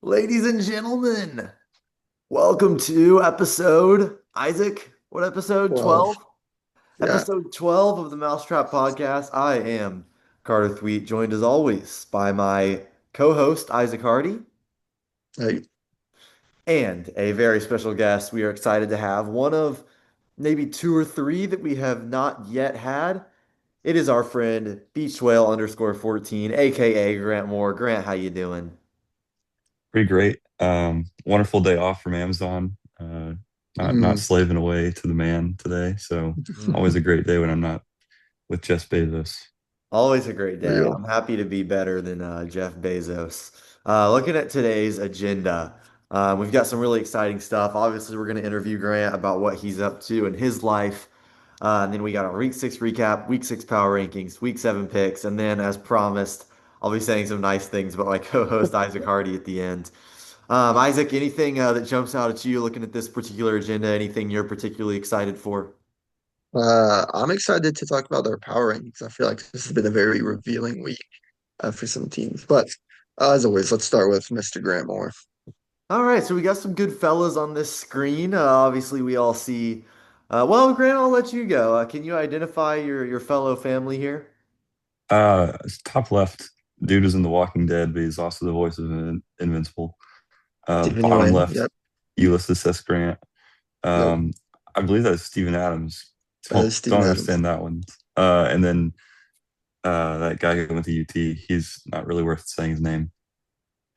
Ladies and gentlemen, welcome to episode Isaac. What episode? 12. 12? Yeah. Episode 12 of the Mousetrap Podcast. I am Carter Thweet, joined as always by my co-host Isaac Hardy Like, and a very special guest we are excited to have, one of maybe two or three that we have not yet had. It is our friend Beach Whale underscore 14, aka Grant Moore. Grant, how you doing? Pretty great. Wonderful day off from Amazon. Not mm, slaving away to the man today. So always a great day when I'm not with Jeff Bezos. Always a great day. real. I'm happy to be better than Jeff Bezos. Looking at today's agenda, we've got some really exciting stuff. Obviously, we're going to interview Grant about what he's up to in his life. And then we got a week six recap, week six power rankings, week seven picks. And then, as promised, I'll be saying some nice things about my co-host Isaac Hardy at the end. Isaac, anything that jumps out at you looking at this particular agenda? Anything you're particularly excited for? I'm excited to talk about our power rankings. I feel like this has been a very revealing week for some teams. But as always, let's start with Mr. Grant Moore. All right, so we got some good fellas on this screen. Obviously, we all see. Well, Grant, I'll let you go. Can you identify your fellow family here? Top left, dude is in The Walking Dead, but he's also the voice of Invincible. Stephen Bottom Ewan. left, Yep. Ulysses S. Grant. Yep. Um, I believe that's Steven Adams. That is Don't Stephen Adams. understand that one. And then that guy who went to UT, he's not really worth saying his name.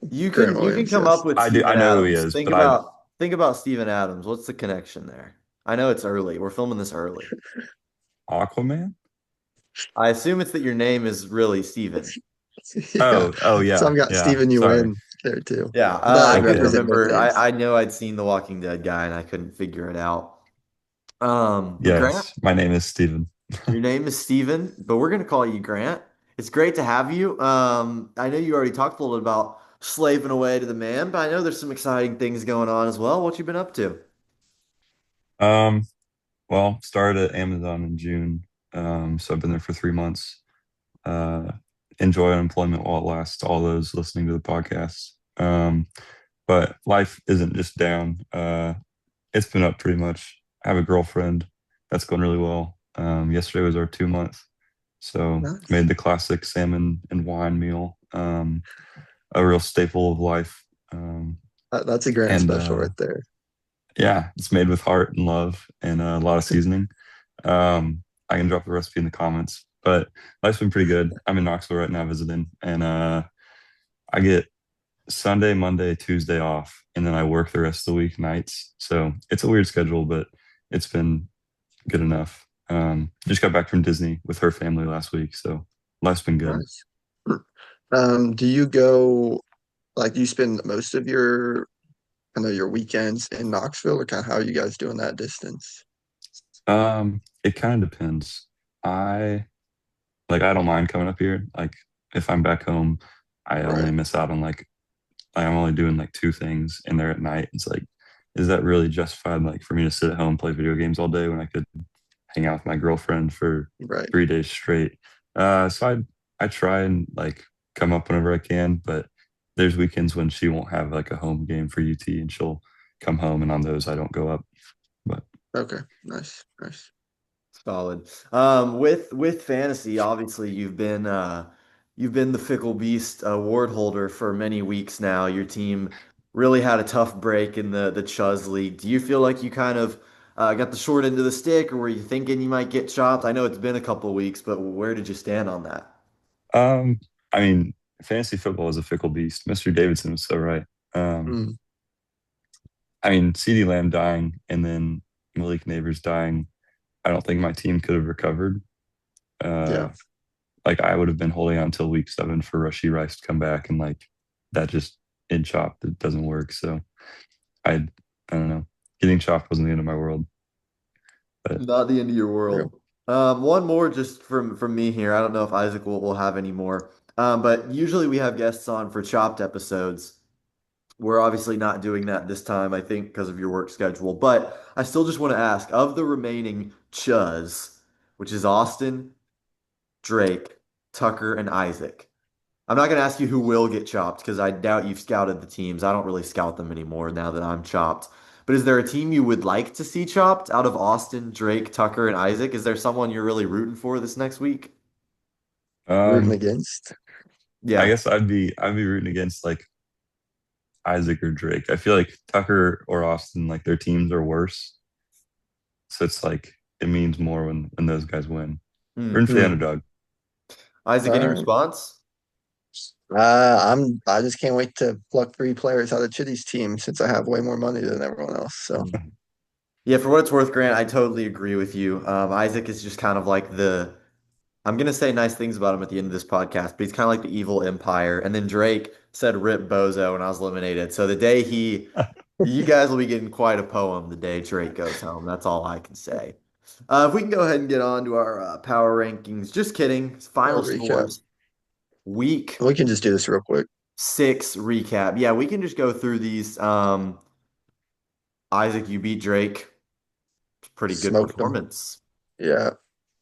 You Grant can Williams, come up yes. with I Steven know who he Adams. is, but I Think about Steven Adams. What's the connection there? I know it's early. We're filming this early. Aquaman. I assume it's that your name is really Steven. Yeah. Oh So yeah, I've got yeah. Stephen Sorry. Ewan there too. Yeah, But I I couldn't Okay. represent both remember. names. I know I'd seen the Walking Dead guy and I couldn't figure it out. But Grant, Yes, my name is Steven. your name is Steven, but we're going to call you Grant. It's great to have you. I know you already talked a little bit about slaving away to the man, but I know there's some exciting things going on as well. What you been up to? Um, well, started at Amazon in June. So I've been there for 3 months. Uh, enjoy unemployment while it lasts. All those listening to the podcast. But life isn't just down. It's been up pretty much. I have a girlfriend. That's going really well. Yesterday was our 2 month, so Nice. made the classic salmon and wine meal. A real staple of life. That's a Grant And special right there. Yeah, it's made with heart and love and a lot of seasoning. I can drop the recipe in the comments, but life's been pretty good. I'm in Knoxville right now visiting, and I get Sunday, Monday, Tuesday off, and then I work the rest of the week nights. So it's a weird schedule, but it's been good enough. Just got back from Disney with her family last week, so life's been good. Nice. Do you go like do you spend most of your your weekends in Knoxville or kind of how are you guys doing that distance? It kind of depends. I I don't mind coming up here. Like if I'm back home, I Right. only miss out on I'm only doing like two things and they're at night. It's like, is that really justified like for me to sit at home and play video games all day when I could hang out with my girlfriend for Right. 3 days straight? So I try and like come up whenever I can, but there's weekends when she won't have like a home game for UT and she'll come home and on those I don't go up. But Okay. Nice. Nice. Solid. With fantasy, obviously you've been the Fickle Beast award holder for many weeks now. Your team really had a tough break in the Chuz League. Do you feel like you kind of got the short end of the stick, or were you thinking you might get chopped? I know it's been a couple of weeks, but where did you stand on that? um I mean fantasy football is a fickle beast. Mr. Davidson was so right. Um Mm, I mean CeeDee Lamb dying and then Malik Neighbors dying. I don't think my team could have recovered. Uh, yeah. like I would have been holding on until week 7 for Rushy Rice to come back, and like that just in chopped. It doesn't work. So I don't know. Getting chopped wasn't the end of my world, but Not the end of your Real. world. One more just from me here. I don't know if Isaac will have any more. But usually we have guests on for chopped episodes. We're obviously not doing that this time, I think, because of your work schedule. But I still just want to ask, of the remaining Chuz, which is Austin, Drake, Tucker, and Isaac. I'm not going to ask you who will get chopped because I doubt you've scouted the teams. I don't really scout them anymore now that I'm chopped. But is there a team you would like to see chopped out of Austin, Drake, Tucker, and Isaac? Is there someone you're really rooting for this next week? Rooting Um, against. I Yeah. guess I'd be rooting against like Isaac or Drake. I feel like Tucker or Austin, like their teams are worse. So it's like it means more when those guys win. Hmm. Rooting for the Hmm. underdog. Isaac, All any right. response? I just can't wait to pluck three players out of Chitty's team since I have way more money than everyone else. So Hmm. Yeah, for what it's worth, Grant, I totally agree with you. Isaac is just kind of like I'm gonna say nice things about him at the end of this podcast, but he's kind of like the evil empire. And then Drake said "Rip Bozo" and I was eliminated. So you guys will be getting quite a poem the day Drake goes home. That's all I can say. If we can go ahead and get on to our power rankings. Just kidding. a Final recap. scores. Week We can just do this real quick. 6 recap. Yeah, we can just go through these. Isaac, you beat Drake. Pretty good Smoked them. performance. Yeah,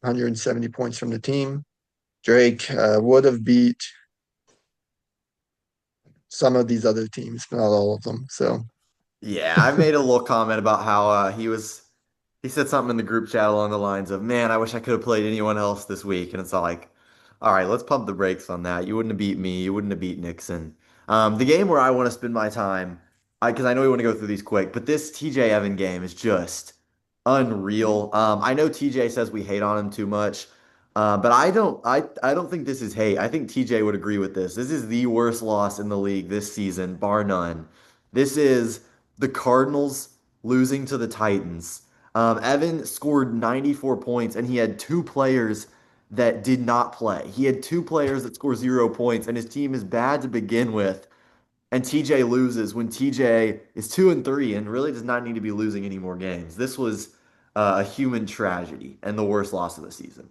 170 points from the team. Drake would have beat some of these other teams, but not all of them. So Yeah, I made a little comment about how he said something in the group chat along the lines of, "Man, I wish I could have played anyone else this week." And it's all like, all right, let's pump the brakes on that. You wouldn't have beat me. You wouldn't have beat Nixon. The game where I want to spend my time, because I know we want to go through these quick, but this TJ Evan game is just unreal. I know TJ says we hate on him too much, but I don't. I don't think this is hate. I think TJ would agree with this. This is the worst loss in the league this season, bar none. This is the Cardinals losing to the Titans. Evan scored 94 points, and he had two players that did not play. He had two players that score 0 points, and his team is bad to begin with. And TJ loses when TJ is 2-3 and really does not need to be losing any more games. This was a human tragedy and the worst loss of the season.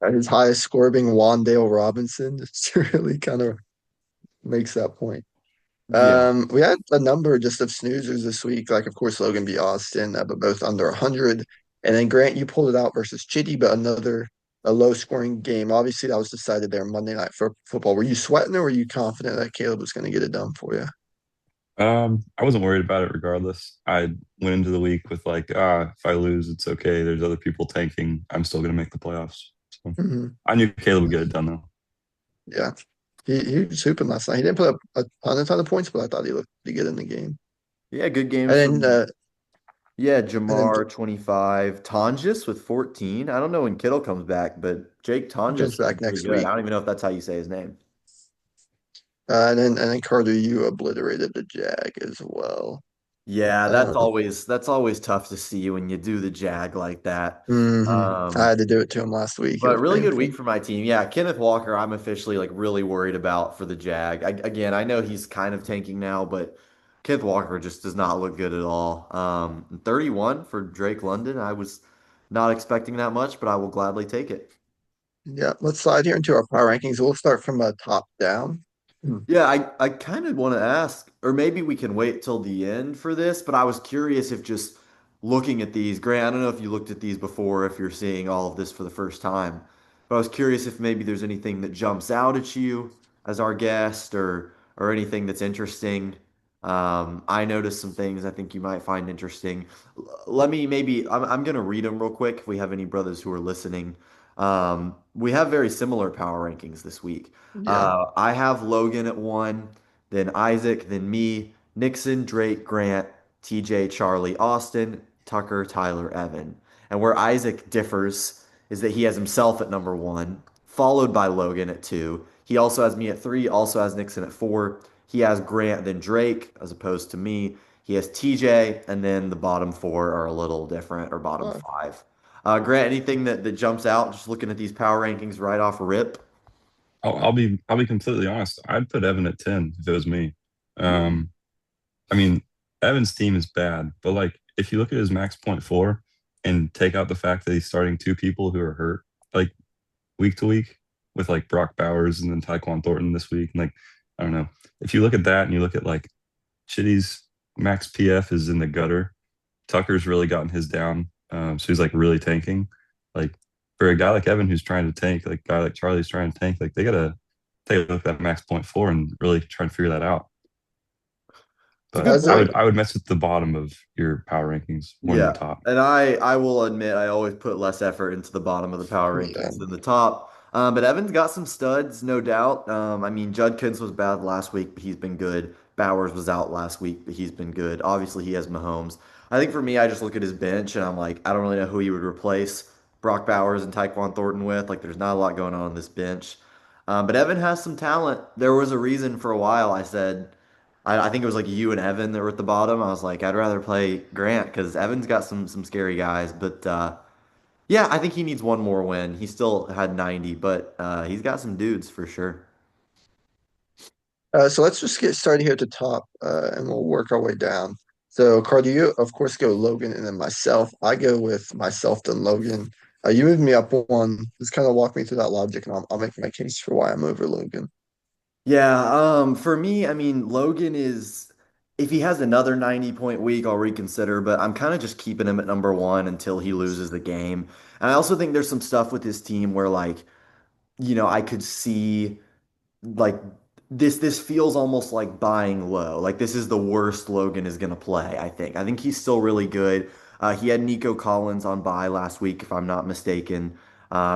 his highest score being Wandale Robinson just really kind of makes that point. Yeah. We had a number just of snoozers this week, like of course Logan B. Austin, but both under 100. And then Grant, you pulled it out versus Chitty, but another a low scoring game. Obviously, that was decided there Monday night for football. Were you sweating or were you confident that Caleb was going to get it done for you? I wasn't worried about it regardless. I went into the week with like, if I lose, it's okay. There's other people tanking. I'm still gonna make the playoffs. So Hmm. I knew Caleb would get it done though. Yeah, he was hooping last night. He didn't put up a ton of points, but I thought he looked pretty good in the game. Yeah, good games And from, then yeah, and then Jamar 25, Tonjes with 14. I don't know when Kittle comes back, but Jake he comes Tonjes has been back pretty next good. week. I don't even know if that's how you say his name. And then Carter, you obliterated the Jag as well. Yeah, Um, that's always tough to see when you do the jag like that. I Um, had to do it to him last week. It but was really good week painful. for my team. Yeah, Kenneth Walker, I'm officially like really worried about for the Jag. Again, I know he's kind of tanking now, but Kenneth Walker just does not look good at all. 31 for Drake London. I was not expecting that much, but I will gladly take it. Yeah, let's slide here into our power rankings. We'll start from top down. Hmm. Yeah, I kind of want to ask, or maybe we can wait till the end for this, but I was curious if just looking at these, Grant, I don't know if you looked at these before, if you're seeing all of this for the first time, but I was curious if maybe there's anything that jumps out at you as our guest or anything that's interesting. I noticed some things I think you might find interesting. Let me maybe, I'm going to read them real quick if we have any brothers who are listening. We have very similar power rankings this week. Yeah, I have Logan at 1, then Isaac, then me, Nixon, Drake, Grant, TJ, Charlie, Austin, Tucker, Tyler, Evan. And where Isaac differs is that he has himself at number 1, followed by Logan at 2. He also has me at 3, also has Nixon at 4. He has Grant, then Drake, as opposed to me. He has TJ, and then the bottom 4 are a little different, or bottom five. 5. Grant, anything that jumps out just looking at these power rankings right off rip? I'll be completely honest. I'd put Evan at 10 if it was me. Hmm. Um, I mean, Evan's team is bad, but like if you look at his max point four and take out the fact that he's starting two people who are hurt, like week to week, with like Brock Bowers and then Tyquan Thornton this week, and like I don't know. If you look at that and you look at like Chitty's max PF is in the gutter. Tucker's really gotten his down. So he's like really tanking. Like for a guy like Evan who's trying to tank, like a guy like Charlie's trying to tank, like they gotta take a look at max point four and really try to figure that out. It's a But good As a point. I would mess with the bottom of your power rankings more than the Yeah. top. And I will admit I always put less effort into the bottom of the power yeah. rankings than the top. But Evans got some studs, no doubt. I mean, Judkins was bad last week, but he's been good. Bowers was out last week, but he's been good. Obviously, he has Mahomes. I think for me, I just look at his bench and I'm like, I don't really know who he would replace Brock Bowers and Tyquan Thornton with. Like, there's not a lot going on this bench. But Evan has some talent. There was a reason for a while I said, I think it was like you and Evan that were at the bottom. I was like, I'd rather play Grant because Evan's got some scary guys. But yeah, I think he needs one more win. He still had 90, but he's got some dudes for sure. So let's just get started here at the top, and we'll work our way down. So, Cardi, you of course go Logan, and then myself. I go with myself then Logan. You moved me up one. Just kind of walk me through that logic, and I'll make my case for why I'm over Logan. Yeah, for me, I mean, Logan is if he has another 90-point week, I'll reconsider, but I'm kind of just keeping him at number one until he loses the game. And I also think there's some stuff with his team where like, I could see like this feels almost like buying low. Like this is the worst Logan is going to play, I think. I think he's still really good. He had Nico Collins on bye last week, if I'm not mistaken,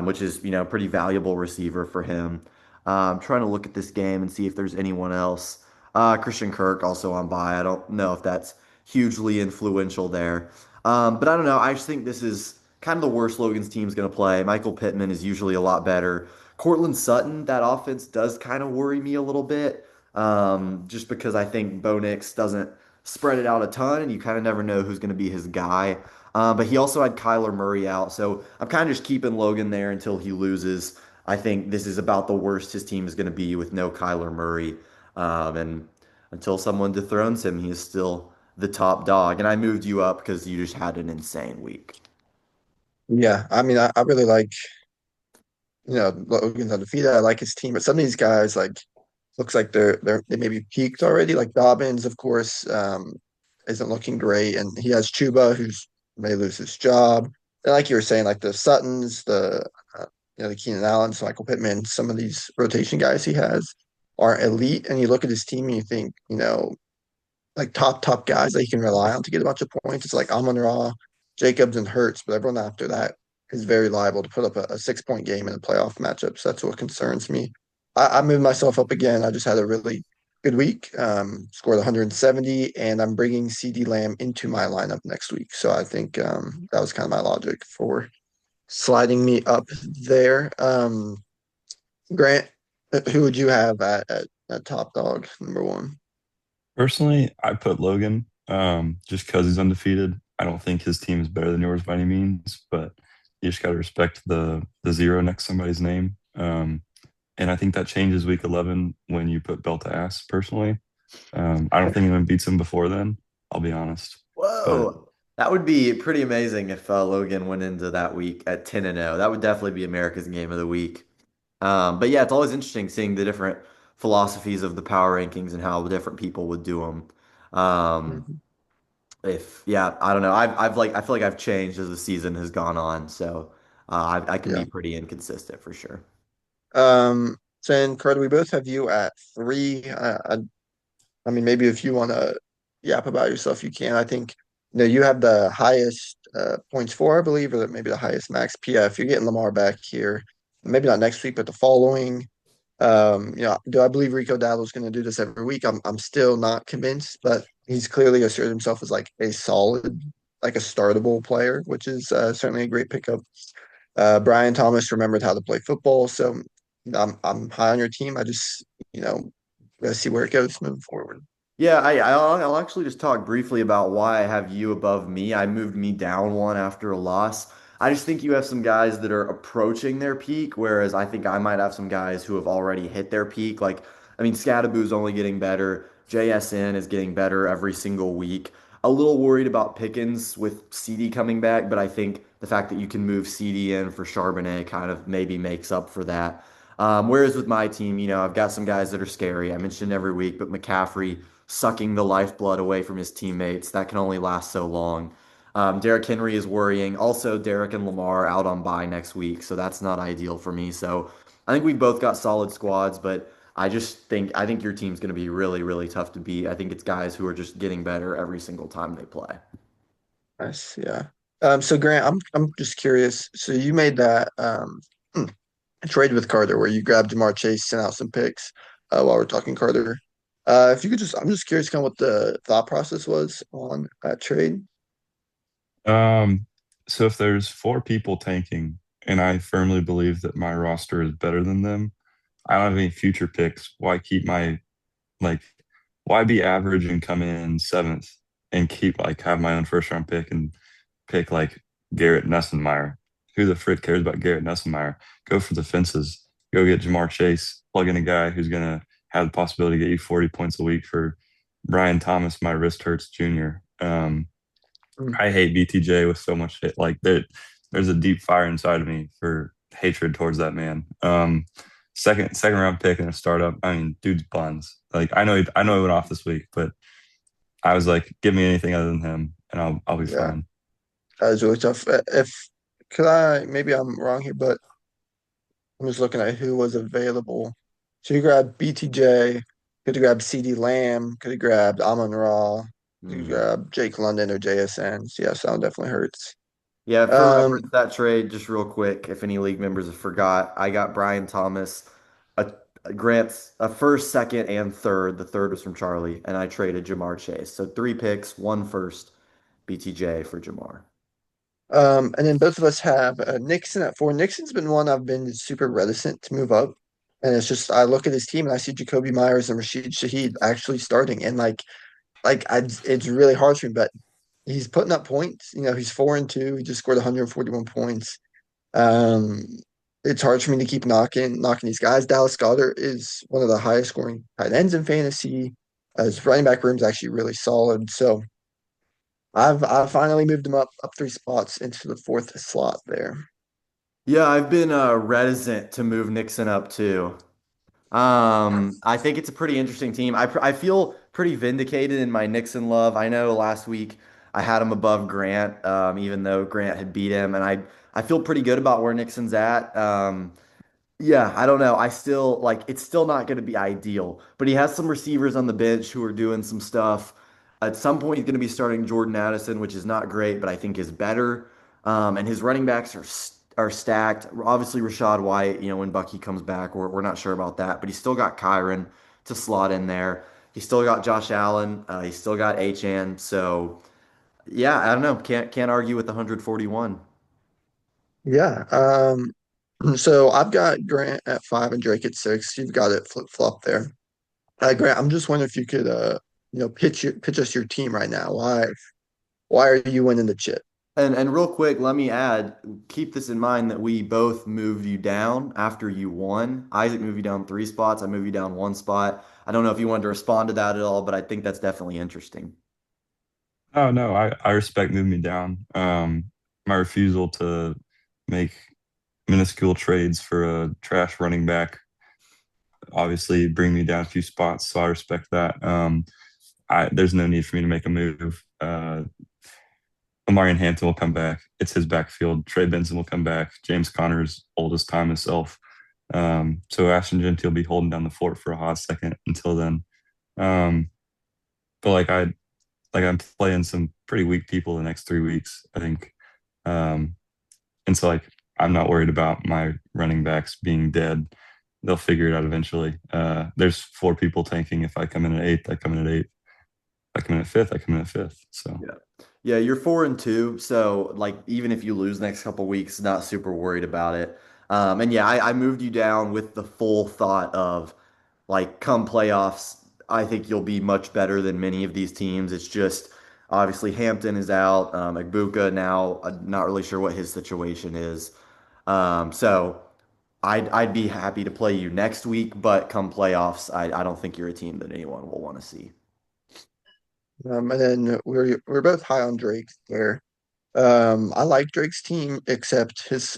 which is, pretty valuable receiver for him. Trying to look at this game and see if there's anyone else. Christian Kirk also on bye. I don't know if that's hugely influential there. But I don't know. I just think this is kind of the worst Logan's team's going to play. Michael Pittman is usually a lot better. Cortland Sutton, that offense does kind of worry me a little bit, just because I think Bo Nix doesn't spread it out a ton, and you kind of never know who's going to be his guy. But he also had Kyler Murray out, so I'm kind of just keeping Logan there until he loses. I think this is about the worst his team is going to be with no Kyler Murray, and until someone dethrones him, he is still the top dog. And I moved you up because you just had an insane week. Yeah, I mean, I really like, Logan's undefeated. I like his team, but some of these guys looks like they maybe peaked already. Like Dobbins, of course, isn't looking great, and he has Chuba, who's may lose his job. And like you were saying, like the Suttons, the Keenan Allens, Michael Pittman, some of these rotation guys he has are elite. And you look at his team and you think, like top guys that he can rely on to get a bunch of points. It's like Amon Ra, Jacobs, and Hurts, but everyone after that is very liable to put up a 6 point game in a playoff matchup. So that's what concerns me. I moved myself up again. I just had a really good week, scored 170, and I'm bringing CD Lamb into my lineup next week. So I think that was kind of my logic for sliding me up there. Grant, who would you have at top dog number one? Personally, I put Logan just because he's undefeated. I don't think his team is better than yours by any means, but you just got to respect the zero next to somebody's name. And I think that changes week 11 when you put belt to ass. Personally, I don't think anyone beats him before then. I'll be honest, but Whoa. That would be pretty amazing if Logan went into that week at 10 and 0. That would definitely be America's game of the week. But yeah, it's always interesting seeing the different philosophies of the power rankings and how the different people would do them. Um, Mhm. if yeah, I don't know. I feel like I've changed as the season has gone on, so I can Yeah. be pretty inconsistent for sure. So then, Carter, we both have you at three. I mean, maybe if you want to yap about yourself, you can. I think you have the highest points for, I believe, or maybe the highest max PF. You're getting Lamar back here, maybe not next week, but the following. Do I believe Rico Dowdle's going to do this every week? I'm still not convinced, but he's clearly asserted himself as like a solid, like a startable player, which is certainly a great pickup. Brian Thomas remembered how to play football, so I'm high on your team. I just gotta see where it goes moving forward. Yeah, I'll actually just talk briefly about why I have you above me. I moved me down one after a loss. I just think you have some guys that are approaching their peak, whereas I think I might have some guys who have already hit their peak. Like, I mean, Scadaboo's only getting better. JSN is getting better every single week. A little worried about Pickens with CD coming back, but I think the fact that you can move CD in for Charbonnet kind of maybe makes up for that. Whereas with my team, I've got some guys that are scary. I mentioned every week, but McCaffrey sucking the lifeblood away from his teammates. That can only last so long. Derrick Henry is worrying. Also, Derrick and Lamar out on bye next week, so that's not ideal for me. So I think we both got solid squads, but I think your team's going to be really, really tough to beat. I think it's guys who are just getting better every single time they play. Nice, yeah. So Grant, I'm just curious. So you made that trade with Carter where you grabbed Jamar Chase, sent out some picks while we're talking Carter. If you could just, I'm just curious kind of what the thought process was on that trade. Um, so if there's four people tanking, and I firmly believe that my roster is better than them, I don't have any future picks. Why keep my like? Why be average and come in seventh and keep like have my own first round pick and pick like Garrett Nessenmeyer? Who the frick cares about Garrett Nessenmeyer? Go for the fences. Go get Jamar Chase. Plug in a guy who's gonna have the possibility to get you 40 points a week for Brian Thomas. My wrist hurts Jr. Mm, I hate BTJ with so much hate. Like there's a deep fire inside of me for hatred towards that man. Second round pick in a startup. I mean, dude's buns. Like I know he went off this week, but I was like, give me anything other than him, and I'll be yeah, fine. that was really tough. If could I, maybe I'm wrong here, but I'm just looking at who was available. So you grabbed BTJ, could have grabbed CD Lamb, could have grabbed Amon Ra, could have Hmm. grabbed Jake London or JSN. So yeah, sound definitely hurts. Yeah, for Um, reference, that trade, just real quick, if any league members have forgot, I got Brian Thomas, Grant's a first, second, and third. The third was from Charlie, and I traded Jamar Chase. So three picks, one first, BTJ for Jamar. and then both of us have Nixon at four. Nixon's been one I've been super reticent to move up. And it's just I look at his team and I see Jacoby Myers and Rashid Shaheed actually starting. And it's really hard for me, but he's putting up points. You know, he's 4-2. He just scored 141 points. Um, it's hard for me to keep knocking these guys. Dallas Goddard is one of the highest scoring tight ends in fantasy. His running back room is actually really solid. So I finally moved him up three spots into the fourth slot there. Yeah, I've been reticent to move Nixon up too. I think it's a pretty interesting team. I feel pretty vindicated in my Nixon love. I know last week I had him above Grant, even though Grant had beat him, and I feel pretty good about where Nixon's at. Yeah, I don't know. I still like it's still not going to be ideal, but he has some receivers on the bench who are doing some stuff. At some point, he's going to be starting Jordan Addison, which is not great, but I think is better. And his running backs are stacked. Obviously, Rashad White, when Bucky comes back, we're not sure about that, but he's still got Kyron to slot in there. He's still got Josh Allen. He's still got Achan. So yeah, I don't know. Can't argue with the 141. Yeah. So I've got Grant at five and Drake at six. You've got it flip flop there. Grant, I'm just wondering if you could pitch us your team right now. Why are you winning the chip? And real quick, let me add, keep this in mind that we both moved you down after you won. Isaac moved you down three spots. I moved you down one spot. I don't know if you wanted to respond to that at all, but I think that's definitely interesting. Oh no, I respect moving me down. My refusal to make minuscule trades for a trash running back obviously bring me down a few spots, so I respect that. There's no need for me to make a move. Omarion Hampton will come back. It's his backfield. Trey Benson will come back. James Conner's oldest time himself. So Ashton Genty will be holding down the fort for a hot second until then. Um, but I'm playing some pretty weak people the next 3 weeks, I think. Um, and so I'm not worried about my running backs being dead. They'll figure it out eventually. There's four people tanking. If I come in at eighth, I come in at eighth. If I come in at fifth, I come in at fifth. So Yeah. Yeah, you're 4-2, so like even if you lose next couple weeks, not super worried about it. And yeah, I moved you down with the full thought of like come playoffs, I think you'll be much better than many of these teams. It's just obviously Hampton is out, Egbuka now, not really sure what his situation is. So I'd be happy to play you next week, but come playoffs, I don't think you're a team that anyone will want to see. And then we're both high on Drake there. I like Drake's team, except his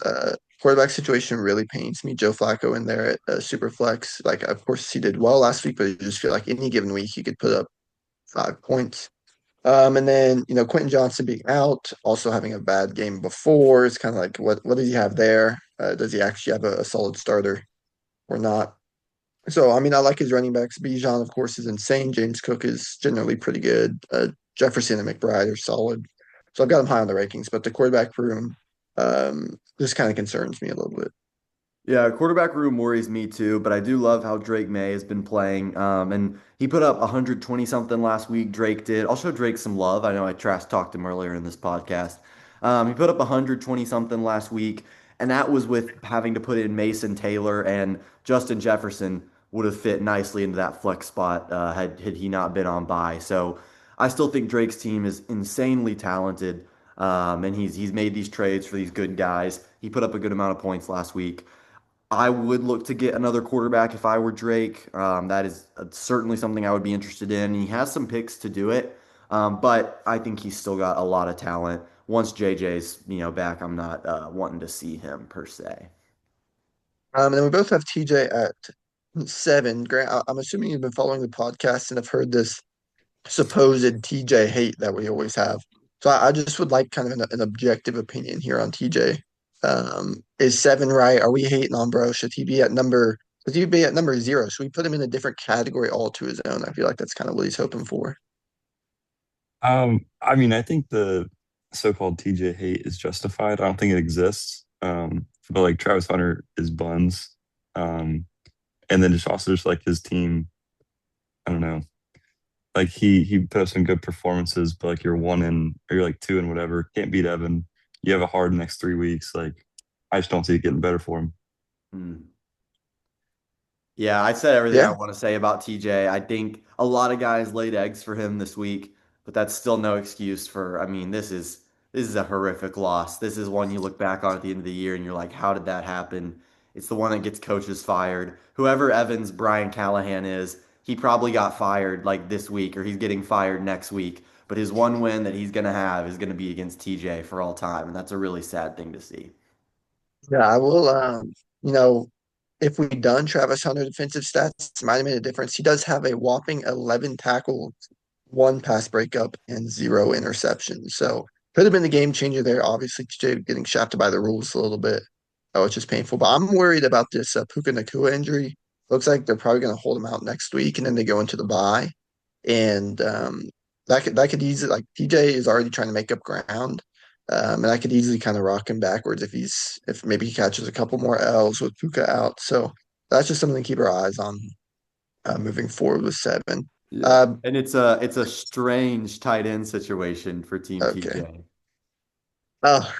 quarterback situation really pains me. Joe Flacco in there at super flex. Like, of course, he did well last week, but I just feel like any given week he could put up 5 points. And then Quentin Johnson being out, also having a bad game before. It's kind of like what does he have there? Does he actually have a solid starter or not? So, I mean, I like his running backs. Bijan, of course, is insane. James Cook is generally pretty good. Jefferson and McBride are solid. So I've got him high on the rankings, but the quarterback room just kind of concerns me a little bit. Yeah, quarterback room worries me too, but I do love how Drake May has been playing. And he put up 120 something last week. Drake did. I'll show Drake some love. I know I trash talked him earlier in this podcast. He put up 120 something last week, and that was with having to put in Mason Taylor and Justin Jefferson would have fit nicely into that flex spot had he not been on bye. So I still think Drake's team is insanely talented, and he's made these trades for these good guys. He put up a good amount of points last week. I would look to get another quarterback if I were Drake. That is certainly something I would be interested in. He has some picks to do it, but I think he's still got a lot of talent. Once JJ's back, I'm not wanting to see him per se. And then we both have TJ at 7. Grant, I'm assuming you've been following the podcast and have heard this supposed TJ hate that we always have. So I just would like kind of an objective opinion here on TJ. Is 7 right? Are we hating on bro? Should he be at number 0? Should we put him in a different category all to his own? I feel like that's kind of what he's hoping for. I mean, I think the so-called TJ hate is justified. I don't think it exists. But like Travis Hunter is buns. Um, and then just also just like his team, I don't know. Like he put up some good performances, but like you're one in or you're like two and whatever, can't beat Evan. You have a hard next 3 weeks. Like I just don't see it getting better for him. Hmm. Yeah, I said everything I Yeah. want to say about TJ. I think a lot of guys laid eggs for him this week, but that's still no excuse for, I mean, this is a horrific loss. This is one you look back on at the end of the year and you're like, how did that happen? It's the one that gets coaches fired. Whoever Evans Brian Callahan is, he probably got fired like this week or he's getting fired next week. But his one win that he's going to have is going to be against TJ for all time, and that's a really sad thing to see. Yeah, I will. You know, if we done Travis Hunter defensive stats, might have made a difference. He does have a whopping 11 tackles, 1 pass breakup, and 0 interceptions. So could have been the game changer there. Obviously, TJ getting shafted by the rules a little bit, which is painful. But I'm worried about this Puka Nakua injury. Looks like they're probably going to hold him out next week, and then they go into the bye. And that could easily like TJ is already trying to make up ground. And I could easily kind of rock him backwards if maybe he catches a couple more L's with Puka out. So that's just something to keep our eyes on moving forward with 7. Yeah. Uh, And it's a strange tight end situation for Team okay. TJ. Oh,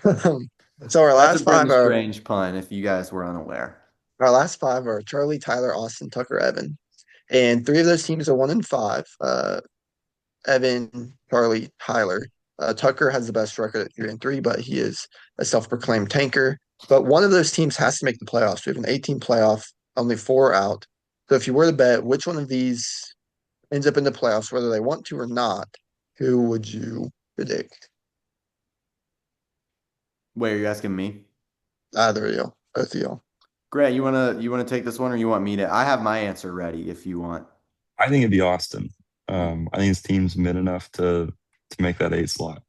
so our That's a last five Brendan are Strange pun if you guys were unaware. our last five are Charlie, Tyler, Austin, Tucker, Evan, and 3 of those teams are 1-5. Evan, Charlie, Tyler. Tucker has the best record at 3-3, but he is a self-proclaimed tanker. But one of those teams has to make the playoffs. We have an 18 playoff, only 4 out. So if you were to bet which one of these ends up in the playoffs, whether they want to or not, who would you predict? Wait, are you asking me? Either of you, both of you. Grant, you wanna take this one or you want me to? I have my answer ready if you want. I think it'd be Austin. I think his team's mid enough to make that 8 slot.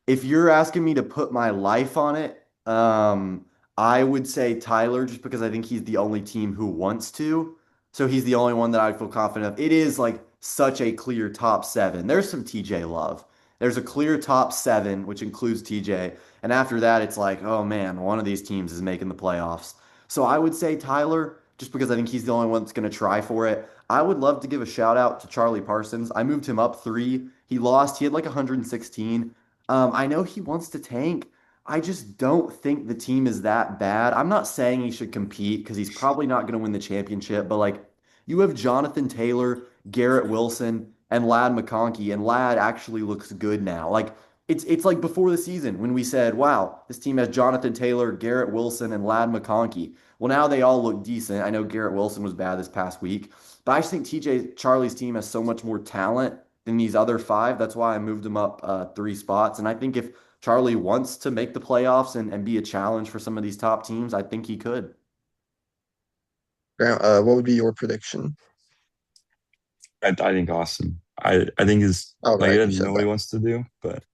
If you're asking me to put my life on it, I would say Tyler just because I think he's the only team who wants to. So he's the only one that I feel confident of. It is like such a clear top seven. There's some TJ love. There's a clear top seven, which includes TJ. And after that, it's like, oh man, one of these teams is making the playoffs. So I would say Tyler, just because I think he's the only one that's going to try for it. I would love to give a shout out to Charlie Parsons. I moved him up three. He lost. He had like 116. I know he wants to tank. I just don't think the team is that bad. I'm not saying he should compete because he's probably not going to win the championship, but like you have Jonathan Taylor, Garrett Wilson, and Lad McConkey, and Lad actually looks good now. Like it's like before the season when we said, "Wow, this team has Jonathan Taylor, Garrett Wilson, and Lad McConkey." Well, now they all look decent. I know Garrett Wilson was bad this past week, but I just think TJ Charlie's team has so much more talent than these other five. That's why I moved him up 3 spots. And I think if Charlie wants to make the playoffs and be a challenge for some of these top teams, I think he could. Grant, what would be your prediction? I think Austin. I think his Oh, like he right, you doesn't said know what that. he wants to do, but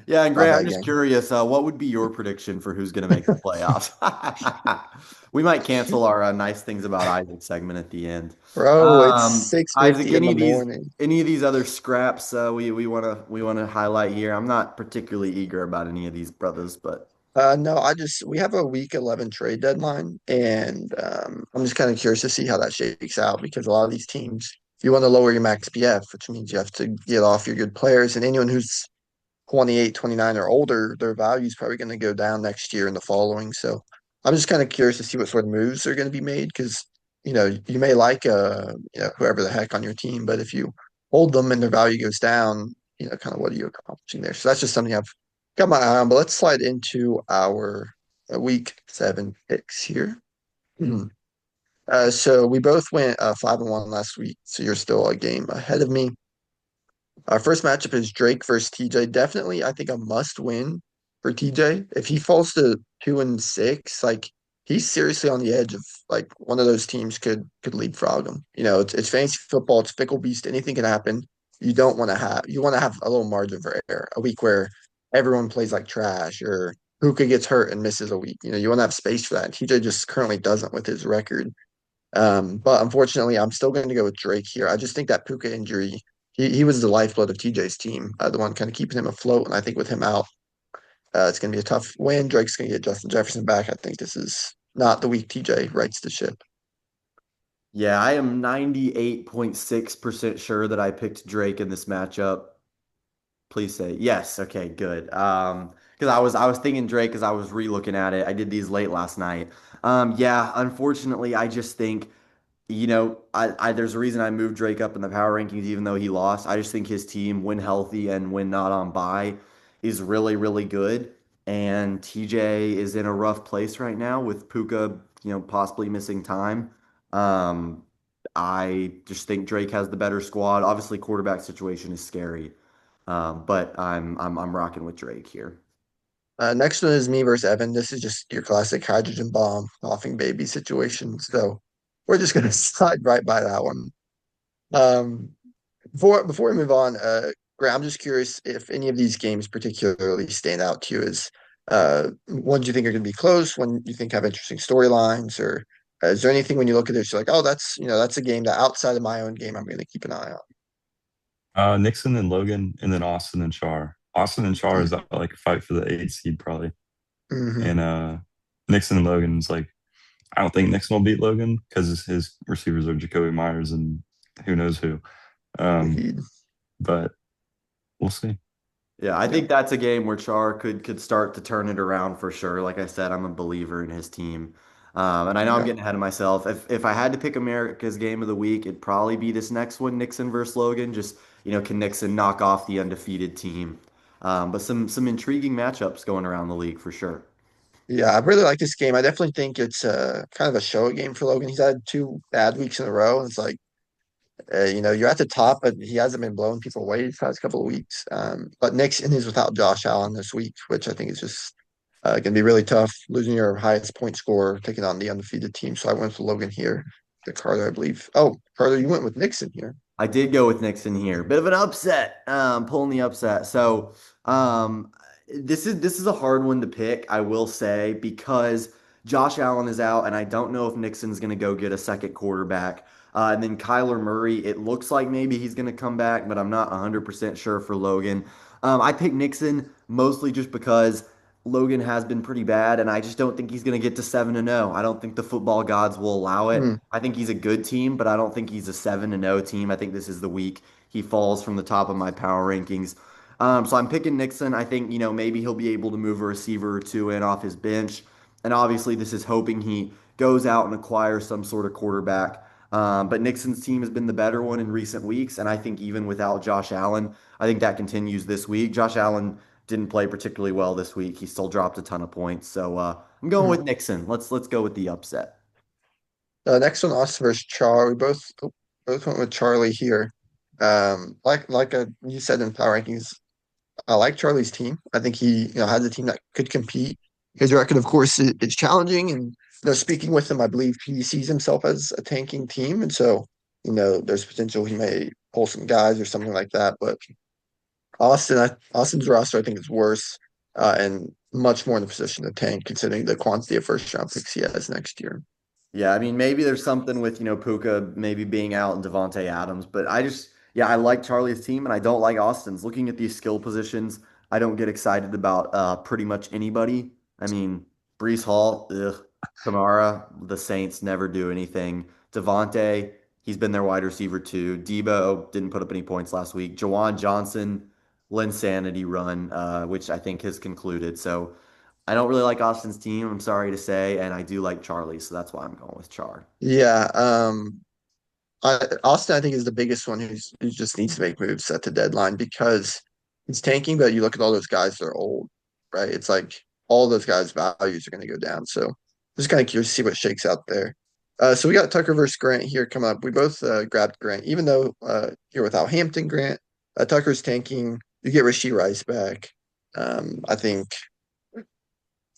Yeah, and Not a Grant, I'm bad just game. curious, what would be your prediction for who's going to make the playoffs? We might cancel our nice things about Isaac segment at the end. Bro, it's Isaac, 6:50 in the morning. any of these other scraps we wanna highlight here? I'm not particularly eager about any of these brothers, but No, we have a week 11 trade deadline, and I'm just kind of curious to see how that shakes out because a lot of these teams, you want to lower your max PF, which means you have to get off your good players, and anyone who's 28, 29 or older, their value is probably going to go down next year and the following. So I'm just kind of curious to see what sort of moves are going to be made because, you may like whoever the heck on your team, but if you hold them and their value goes down, kind of what are you accomplishing there? So that's just something I've got my eye on. But let's slide into our week 7 picks here. Mhm. So we both went 5-1 last week, so you're still a game ahead of me. Our first matchup is Drake versus TJ. Definitely, I think a must win for TJ. If he falls to 2-6, like he's seriously on the edge of like one of those teams could leapfrog him. It's fantasy football, it's fickle beast, anything can happen. You want to have a little margin for error. A week where everyone plays like trash or Puka gets hurt and misses a week. You want to have space for that. TJ just currently doesn't with his record. But unfortunately, I'm still going to go with Drake here. I just think that Puka injury, he was the lifeblood of TJ's team, the one kind of keeping him afloat. And I think with him out, it's going to be a tough win. Drake's going to get Justin Jefferson back. I think this is not the week TJ rights the ship. yeah, I am 98.6% sure that I picked Drake in this matchup. Please say yes. Okay, good. Because I was thinking Drake as I was re-looking at it. I did these late last night. Yeah, unfortunately, I just think there's a reason I moved Drake up in the power rankings, even though he lost. I just think his team, when healthy and when not on bye, is really, really good. And TJ is in a rough place right now with Puka, possibly missing time. Um, I just think Drake has the better squad. Obviously, quarterback situation is scary. But I'm rocking with Drake here. Next one is me versus Evan. This is just your classic hydrogen bomb, coughing baby situation. So we're just going to slide right by that one. Um, before we move on, Grant, I'm just curious if any of these games particularly stand out to you as ones you think are going to be close, one you think have interesting storylines, or is there anything when you look at this, you're like, oh, that's a game that outside of my own game, I'm going to keep an eye Nixon and Logan, and then Austin and Char. Austin and Char is like a fight for the 8th seed probably, on? and Nixon and Logan is like I don't think Nixon will beat Logan because his receivers are Jacoby Myers and who knows who. Um, Indeed. but we'll see. Yeah, I Yeah. think that's a game where Char could start to turn it around for sure. Like I said, I'm a believer in his team. And I know I'm Yeah. getting ahead of myself. If I had to pick America's game of the week, it'd probably be this next one, Nixon versus Logan. Just, can Nixon knock off the undefeated team? But some intriguing matchups going around the league for sure. Yeah, I really like this game. I definitely think it's kind of a show game for Logan. He's had 2 bad weeks in a row, and it's like you're at the top, but he hasn't been blowing people away these past couple of weeks. But Nixon is without Josh Allen this week, which I think is just going to be really tough. Losing your highest point scorer, taking on the undefeated team. So I went with Logan here. The Carter, I believe. Oh, Carter, you went with Nixon here. I did go with Nixon here. Bit of an upset, pulling the upset. So, this is a hard one to pick, I will say, because Josh Allen is out, and I don't know if Nixon's going to go get a second quarterback. And then Kyler Murray, it looks like maybe he's going to come back, but I'm not 100% sure for Logan. I picked Nixon mostly just because Logan has been pretty bad, and I just don't think he's going to get to 7-0. I don't think the football gods will allow it. Hmm. I think he's a good team, but I don't think he's a 7-0 team. I think this is the week he falls from the top of my power rankings. So I'm picking Nixon. I think, maybe he'll be able to move a receiver or two in off his bench. And obviously, this is hoping he goes out and acquires some sort of quarterback. But Nixon's team has been the better one in recent weeks. And I think even without Josh Allen, I think that continues this week. Josh Allen didn't play particularly well this week. He still dropped a ton of points. So I'm going Hmm. with Nixon. Let's go with the upset. Next one, us versus Char. We both went with Charlie here. You said in power rankings, I like Charlie's team. I think he, has a team that could compete. His record, of course, is challenging. And speaking with him, I believe he sees himself as a tanking team, and so there's potential he may pull some guys or something like that. But Austin's roster I think is worse and much more in a position to tank considering the quantity of first round picks he has next year. Yeah, I mean, maybe there's something with, Puka maybe being out and Devontae Adams, but yeah, I like Charlie's team and I don't like Austin's. Looking at these skill positions, I don't get excited about pretty much anybody. I mean, Brees Hall, ugh. Kamara, the Saints never do anything. Devontae, he's been their wide receiver too. Debo didn't put up any points last week. Jawan Johnson, Linsanity run, which I think has concluded. So I don't really like Austin's team, I'm sorry to say, and I do like Charlie, so that's why I'm going with Char. Yeah, Austin I think is the biggest one who just needs to make moves at the deadline because he's tanking, but you look at all those guys that are old, right? It's like all those guys' values are going to go down. So just kind of curious to see what shakes out there. So we got Tucker versus Grant here coming up. We both grabbed Grant, even though you're without Hampton Grant. Tucker's tanking. You get Rasheed Rice back. I think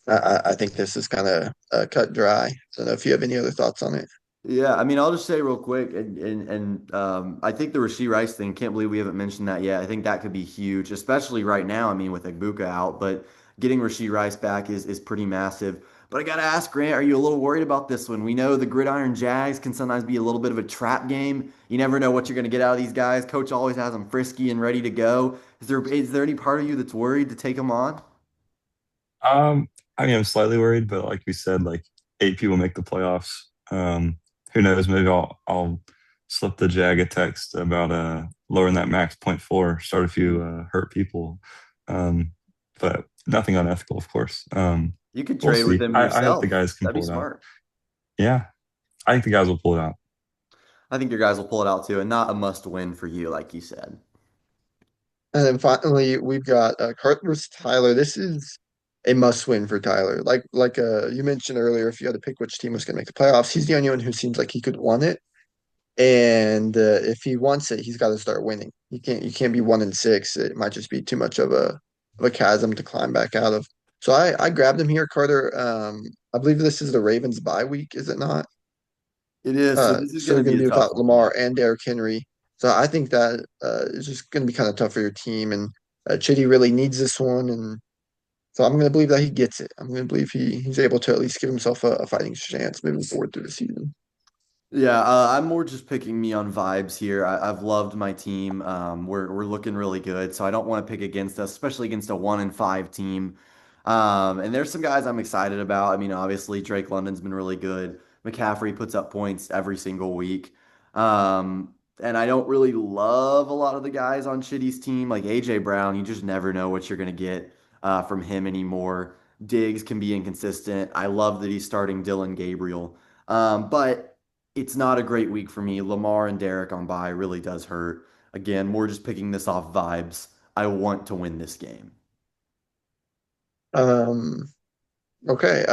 I think this is kind of cut dry. I don't know if you have any other thoughts on it. Yeah, I mean, I'll just say real quick, I think the Rasheed Rice thing, can't believe we haven't mentioned that yet. I think that could be huge, especially right now. I mean, with Egbuka out, but getting Rasheed Rice back is pretty massive. But I gotta ask, Grant, are you a little worried about this one? We know the Gridiron Jags can sometimes be a little bit of a trap game. You never know what you're gonna get out of these guys. Coach always has them frisky and ready to go. Is there any part of you that's worried to take them on? Um, I mean, I'm slightly worried, but like we said, like 8 people make the playoffs. Who knows? Maybe I'll slip the Jag a text about lowering that max point four, start a few hurt people. Um, but nothing unethical, of course. You could We'll trade with see. them I hope the yourself. guys can That'd be pull it out. smart. Yeah, I think the guys will pull it out. I think your guys will pull it out too, and not a must win for you, like you said. And then finally, we've got Cart versus Tyler. This is a must-win for Tyler. Like you mentioned earlier, if you had to pick which team was going to make the playoffs, he's the only one who seems like he could want it. And if he wants it, he's got to start winning. You can't be 1-6. It might just be too much of a chasm to climb back out of. So I grabbed him here, Carter. I believe this is the Ravens bye week, is it not? It is. So this is So going you're to going be to a be tough without one. Yeah. Lamar and Derrick Henry. So I think that is just going to be kind of tough for your team. And Chitty really needs this one. And so I'm going to believe that he gets it. I'm going to believe he's able to at least give himself a fighting chance moving forward through the season. Yeah, I'm more just picking me on vibes here. I've loved my team. We're looking really good, so I don't want to pick against us, especially against a 1-5 team. And there's some guys I'm excited about. I mean, obviously Drake London's been really good. McCaffrey puts up points every single week. And I don't really love a lot of the guys on Shitty's team, like AJ Brown. You just never know what you're gonna get from him anymore. Diggs can be inconsistent. I love that he's starting Dylan Gabriel. But it's not a great week for me. Lamar and Derek on bye really does hurt. Again, we're just picking this off vibes. I want to win this game. Um, okay.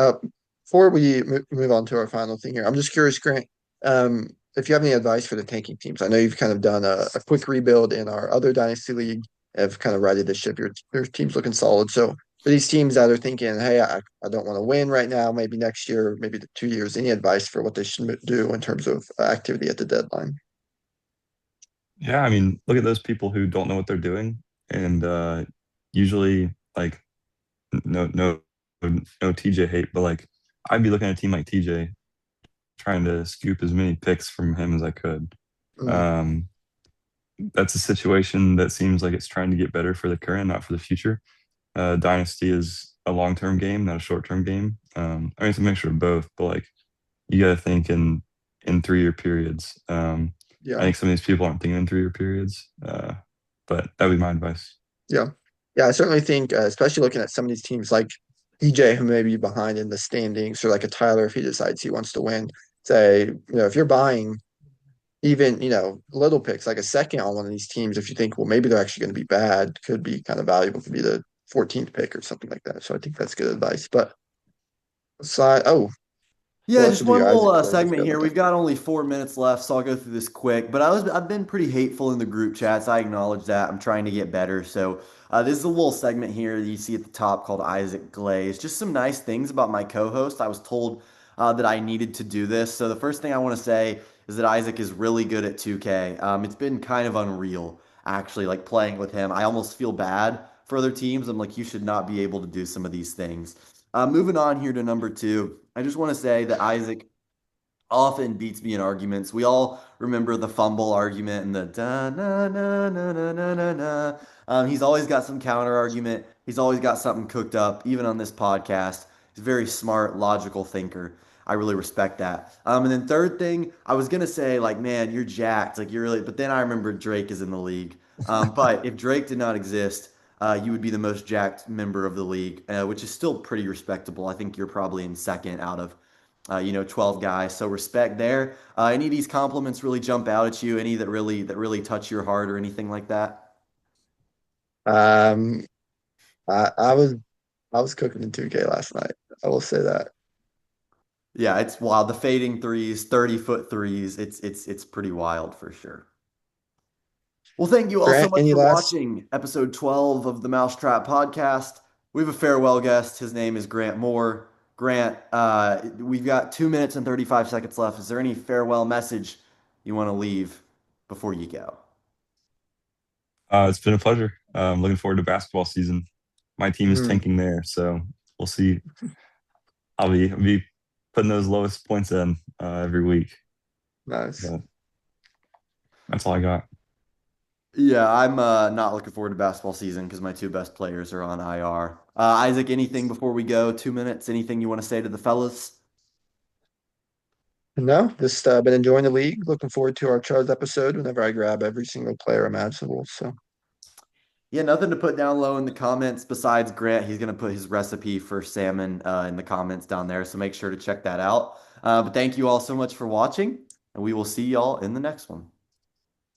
Before we move on to our final thing here, I'm just curious, Grant, if you have any advice for the tanking teams. I know you've kind of done a quick rebuild in our other Dynasty League, have kind of righted the ship. Your team's looking solid. So for these teams that are thinking, hey, I don't want to win right now, maybe next year, maybe the 2 years, any advice for what they should do in terms of activity at the deadline? Yeah, I mean, look at those people who don't know what they're doing, and usually like no no TJ hate, but like I'd be looking at a team like TJ trying to scoop as many picks from him as I could. Mm, Um, that's a situation that seems like it's trying to get better for the current, not for the future. Dynasty is a long-term game, not a short-term game. I mean, it's a mixture of both, but like you got to think in 3 year periods. I yeah. think some of these people aren't thinking in 3 year periods, but that would be my advice. Yeah. Yeah, I certainly think, especially looking at some of these teams like EJ, who may be behind in the standings, or like a Tyler, if he decides he wants to win, say, if you're buying even, little picks, like a second on one of these teams, if you think, well, maybe they're actually going to be bad, could be kind of valuable, could be the 14th pick or something like that. So I think that's good advice. But Yeah, what else just should do one your little Isaac Clay was segment good here. with We've that? got only 4 minutes left, so I'll go through this quick. But I've been pretty hateful in the group chats. I acknowledge that. I'm trying to get better. So this is a little segment here that you see at the top called Isaac Glaze. Just some nice things about my co-host. I was told that I needed to do this. So the first thing I want to say is that Isaac is really good at 2K. It's been kind of unreal. actually like playing with him. I almost feel bad for other teams. I'm like, you should not be able to do some of these things. Moving on here to number two, I just want to say that Isaac often beats me in arguments. We all remember the fumble argument and the da na na na na na na na. He's always got some counter argument. He's always got something cooked up, even on this podcast. He's a very smart, logical thinker. I really respect that. And then third thing, I was gonna say like, man, you're jacked, like you're really. But then I remember Drake is in the league. But if Drake did not exist, you would be the most jacked member of the league, which is still pretty respectable. I think you're probably in second out of 12 guys. So respect there. Any of these compliments really jump out at you? Any that really touch your heart or anything like that? Um, I was cooking in 2K last night. I will say that. Yeah, it's wild. The fading threes, 30-foot threes. It's pretty wild for sure. Well, thank you all so Grant, much any for last? watching episode 12 of the Mousetrap podcast. We have a farewell guest. His name is Grant Moore. Grant, we've got 2 minutes and 35 seconds left. Is there any farewell message you want to leave before you go? It's been a pleasure. Looking forward to basketball season. My team is Hmm, tanking there, so we'll see. I'll be putting those lowest points in every week. nice. But that's all I got. Yeah, I'm not looking forward to basketball season because my two best players are on IR. Isaac, anything before we go? 2 minutes. Anything you want to say to the fellas? No, just been enjoying the league. Looking forward to our Charged episode whenever I grab every single player imaginable. So, Yeah, nothing to put down low in the comments besides Grant. He's going to put his recipe for salmon in the comments down there. So make sure to check that out. But thank you all so much for watching, and we will see y'all in the next one.